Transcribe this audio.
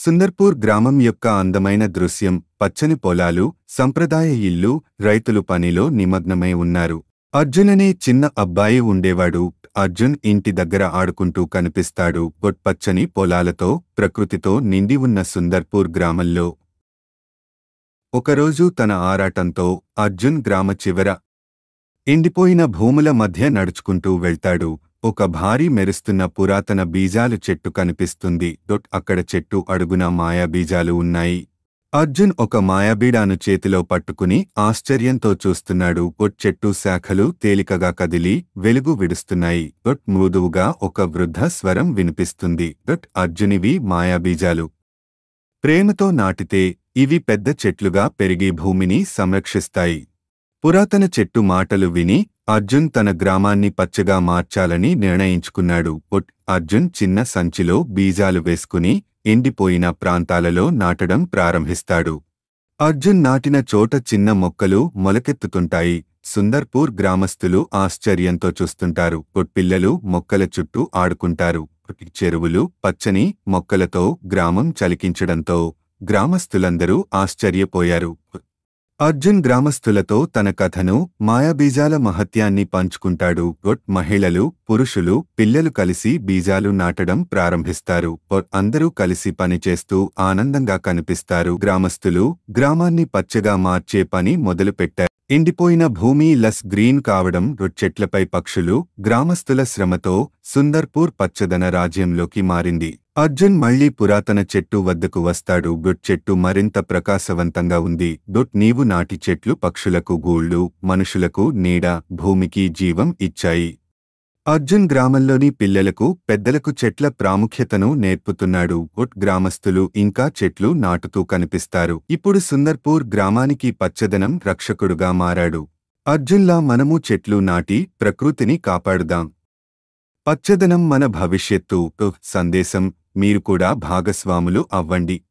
సుందర్పూర్ గ్రామం యొక్క అందమైన దృశ్యం, పచ్చని పొలాలు, సంప్రదాయ ఇల్లు, రైతులు పనిలో నిమగ్నమై ఉన్నారు. అర్జున్ అనే చిన్న అబ్బాయి ఉండేవాడు. అర్జున్ ఇంటి దగ్గర ఆడుకుంటూ కనిపిస్తాడు. పచ్చని పొలాలతో, ప్రకృతితో నిండి ఉన్న సుందర్పూర్ గ్రామంలో ఒకరోజు తన ఆరాటంతో అర్జున్ గ్రామ చివర ఎండిపోయిన భూముల మధ్య నడుచుకుంటూ వెళ్తాడు. ఒక భారీ మెరుస్తున్న పురాతన బీజాలు చెట్టు కనిపిస్తుంది. అక్కడ చెట్టు అడుగున మాయా బీజాలు ఉన్నాయి. అర్జున్ ఒక మాయాబీడాను చేతిలో పట్టుకుని ఆశ్చర్యంతో చూస్తున్నాడు. చెట్టు శాఖలు తేలికగా కదిలి వెలుగు విడుస్తున్నాయి. మృదువుగా ఒక వృద్ధ స్వరం వినిపిస్తుంది. అర్జునివి మాయాబీజాలు. ప్రేమతో నాటితే ఇవి పెద్ద చెట్లుగా పెరిగి భూమిని సంరక్షిస్తాయి. పురాతన చెట్టు మాటలు విని అర్జున్ తన గ్రామాన్ని పచ్చగా మార్చాలని నిర్ణయించుకున్నాడు. అర్జున్ చిన్న సంచిలో బీజాలు వేసుకుని ఎండిపోయిన ప్రాంతాలలో నాటడం ప్రారంభిస్తాడు. అర్జున్ నాటిన చోట చిన్న మొక్కలు మొలకెత్తుతుంటాయి. సుందర్పూర్ గ్రామస్తులు ఆశ్చర్యంతో చూస్తుంటారు. పిల్లలు మొక్కల చుట్టూ ఆడుకుంటారు. చెరువులు పచ్చని మొక్కలతో గ్రామం చలికించడంతో గ్రామస్తులందరూ ఆశ్చర్యపోయారు. అర్జున్ గ్రామస్తులతో తన కథను, మాయాబీజాల మహత్యాన్ని పంచుకుంటాడు. మహిళలు, పురుషులు, పిల్లలు కలిసి బీజాలు నాటడం ప్రారంభిస్తారు. అందరూ కలిసి పనిచేస్తూ ఆనందంగా కనిపిస్తారు. గ్రామస్తులు గ్రామాన్ని పచ్చగా మార్చే పని మొదలుపెట్టారు. ఎండిపోయిన భూమి లస్ గ్రీన్ కావడం, చెట్లపై పక్షులు, గ్రామస్తుల శ్రమతో సుందర్పూర్ పచ్చదన రాజ్యంలోకి మారింది. అర్జున్ మళ్లీ పురాతన చెట్టు వద్దకు వస్తాడు. చెట్టు మరింత ప్రకాశవంతంగా ఉంది. నీవు నాటి చెట్లు పక్షులకు గూళ్ళు, మనుషులకు నీడ, భూమికి జీవం ఇచ్చాయి. అర్జున్ గ్రామంలోని పిల్లలకు, పెద్దలకు చెట్ల ప్రాముఖ్యతను నేర్పుతున్నాడు. గ్రామస్తులు ఇంకా చెట్లు నాటుతూ కనిపిస్తారు. ఇప్పుడు సుందర్పూర్ గ్రామానికి పచ్చదనం రక్షకుడుగా మారాడు. అర్జున్లా మనము చెట్లు నాటి ప్రకృతిని కాపాడుదాం. పచ్చదనం మన భవిష్యత్తు సందేశం. మీరు కూడా భాగస్వాములు అవ్వండి.